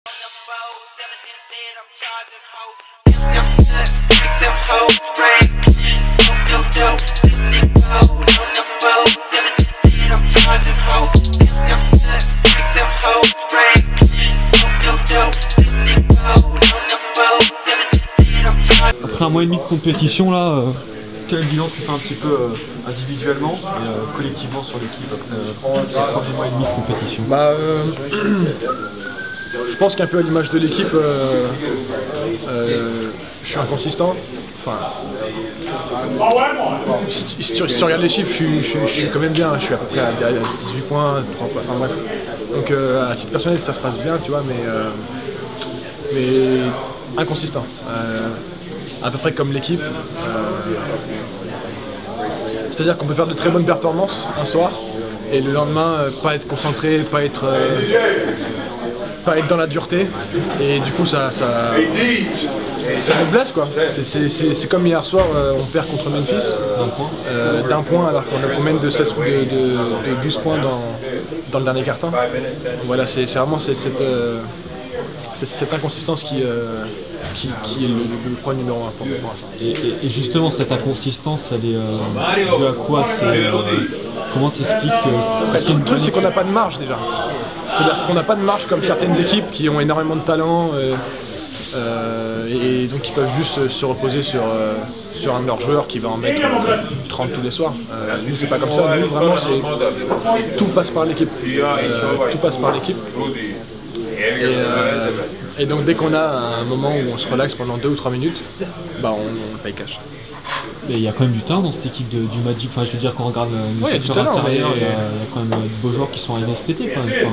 Après un mois et demi de compétition là, quel bilan tu fais un petit peu individuellement et collectivement sur l'équipe après ces premiers mois et demi de compétition? Je pense qu'un peu à l'image de l'équipe, je suis inconsistant. Enfin, si tu regardes les chiffres, je suis quand même bien. Je suis à peu près à 18 points, 3 points, enfin bref. Donc à titre personnel, ça se passe bien, tu vois, mais inconsistant. À peu près comme l'équipe. C'est-à-dire qu'on peut faire de très bonnes performances un soir et le lendemain pas être concentré, pas être dans la dureté, et du coup ça nous blesse quoi. C'est comme hier soir, on perd contre Memphis d'un point alors qu'on mène de 12 points dans le dernier quart-temps. Voilà, c'est vraiment cette inconsistance qui est le point numéro 1 pour moi. Et justement, cette inconsistance, elle est due à quoi? Comment t'expliques le truc, c'est qu'on n'a pas de marge déjà. C'est-à-dire qu'on n'a pas de marge comme certaines équipes qui ont énormément de talent et donc qui peuvent juste se reposer sur un de leurs joueurs qui va en mettre 30 tous les soirs. Nous, c'est pas comme ça. Nous, vraiment, tout passe par l'équipe. Tout passe par l'équipe. Et donc dès qu'on a un moment où on se relaxe pendant 2 ou 3 minutes, on paye cash. Mais il y a quand même du talent dans cette équipe du Magic. Enfin, je veux dire, quand on regarde le secteur intérieur, il y a quand même de beaux joueurs qui sont arrivés cet été quand même.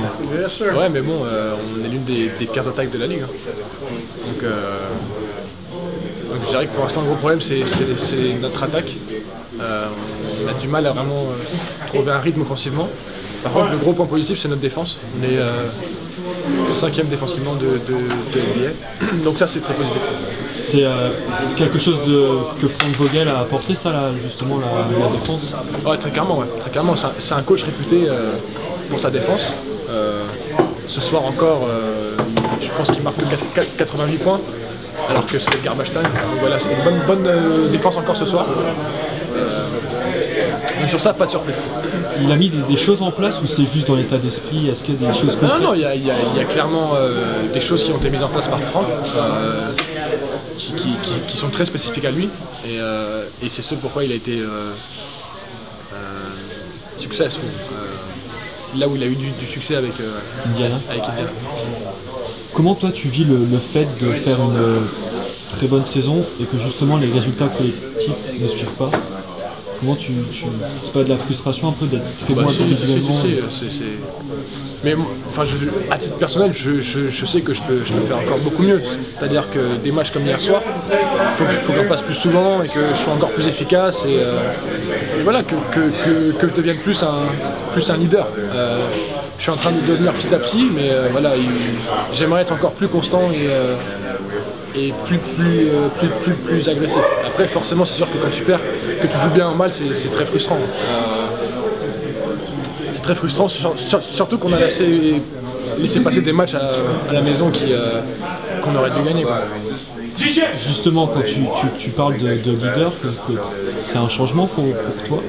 Ouais, mais bon, on est l'une des pires attaques de la ligue. Donc je dirais que pour l'instant, le gros problème, c'est notre attaque. On a du mal à vraiment trouver un rythme offensivement. Par contre, le gros point positif, c'est notre défense. On est 5e défensivement de NBA. Donc ça, c'est très positif. C'est quelque chose que Frank Vogel a apporté, ça, là, justement, la défense? Ouais, très clairement. C'est un coach réputé pour sa défense. Ce soir encore, je pense qu'il marque 88 points, alors que c'était garbage time. Donc voilà, c'était une bonne défense encore ce soir. Donc sur ça, pas de surprise. Il a mis des choses en place ou c'est juste dans l'état d'esprit? Est-ce qu'il y a des choses concrètes? Non, il y a clairement des choses qui ont été mises en place par Franck, qui sont très spécifiques à lui, et c'est ce pourquoi il a été successful. Là où il a eu du succès avec Indiana. Comment toi tu vis le fait de faire une très bonne saison et que justement les résultats collectifs ne suivent pas? Comment c'est pas de la frustration un peu d'être très bon individuellement? Mais enfin, à titre personnel, je sais que je peux faire encore beaucoup mieux. C'est-à-dire que des matchs comme hier soir, il faut que j'en fasse plus souvent et que je sois encore plus efficace et voilà, que je devienne plus un leader. Je suis en train de devenir petit à petit, mais voilà, j'aimerais être encore plus constant et plus agressif. Après, forcément, c'est sûr que quand tu perds, que tu joues bien ou mal, c'est très frustrant. C'est très frustrant, surtout qu'on a laissé passer des matchs à la maison qu'on aurait dû gagner. Justement, quand tu parles de leader, que c'est un changement pour toi.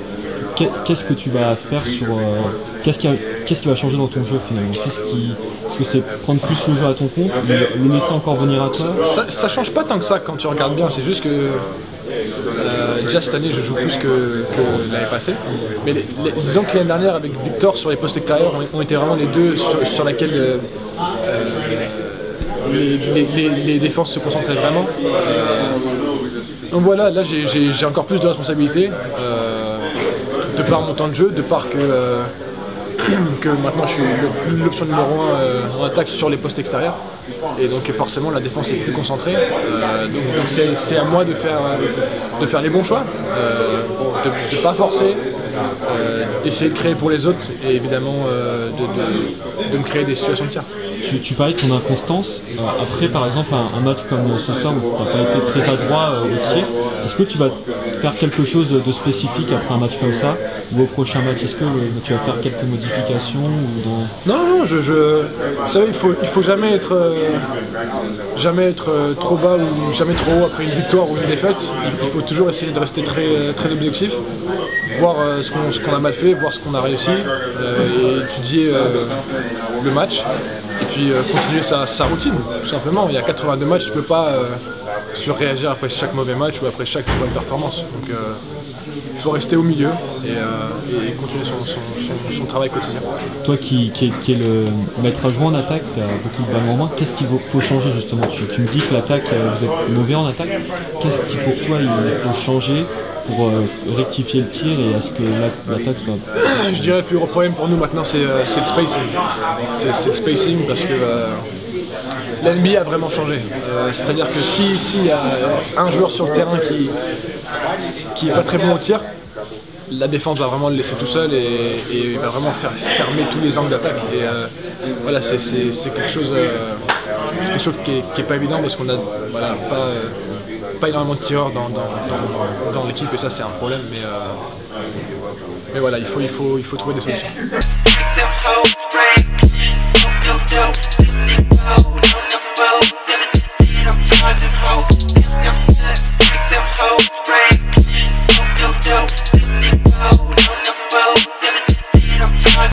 Qu'est-ce que tu vas faire sur... Qu'est-ce qui va changer dans ton jeu finalement? Est-ce que c'est prendre plus le jeu à ton compte, le laisser encore venir à toi? Ça change pas tant que ça quand tu regardes bien, c'est juste que déjà cette année je joue plus que l'année passée. Mais disons que l'année dernière avec Victor sur les postes extérieurs ont été vraiment les deux sur lesquels les défenses se concentraient vraiment. Donc voilà, là j'ai encore plus de responsabilités. De par mon temps de jeu, de par que maintenant je suis l'option numéro 1 en attaque sur les postes extérieurs, et donc forcément la défense est plus concentrée, donc c'est à moi de faire les bons choix, de ne pas forcer, d'essayer de créer pour les autres et évidemment de me créer des situations de tir. tu parlais de ton inconstance. Après, par exemple, un match comme ce soir où tu n'as pas été très adroit au tir, est-ce que tu vas faire quelque chose de spécifique après un match comme ça ou au prochain match? Est-ce que tu vas faire quelques modifications ou dans... Non, vous savez, il faut jamais être trop bas ou jamais trop haut après une victoire ou une défaite. Il faut toujours essayer de rester très objectif, voir ce qu'on a mal fait, voir ce qu'on a réussi, et étudier le match, et puis continuer sa routine, tout simplement. Il y a 82 matchs, tu ne peux pas surréagir après chaque mauvais match ou après chaque bonne performance. Donc il faut rester au milieu et continuer son travail quotidien. Toi qui est le maître à jouer en attaque, tu as beaucoup de ballons en main, qu'est-ce qu'il faut changer justement? Tu me dis que l'attaque, vous êtes mauvais en attaque, qu'est-ce qui pour toi il faut changer pour rectifier le tir et à ce que l'attaque soit... Je dirais que le plus gros problème pour nous maintenant c'est le spacing. C'est le spacing parce que la NBA a vraiment changé. C'est-à-dire que s'il y a un joueur sur le terrain qui n'est pas très bon au tir, la défense va vraiment le laisser tout seul et va vraiment fermer tous les angles d'attaque. Et voilà, c'est quelque chose qui est pas évident parce qu'on a pas énormément de tireurs dans l'équipe et ça c'est un problème. Mais voilà, il faut trouver des solutions.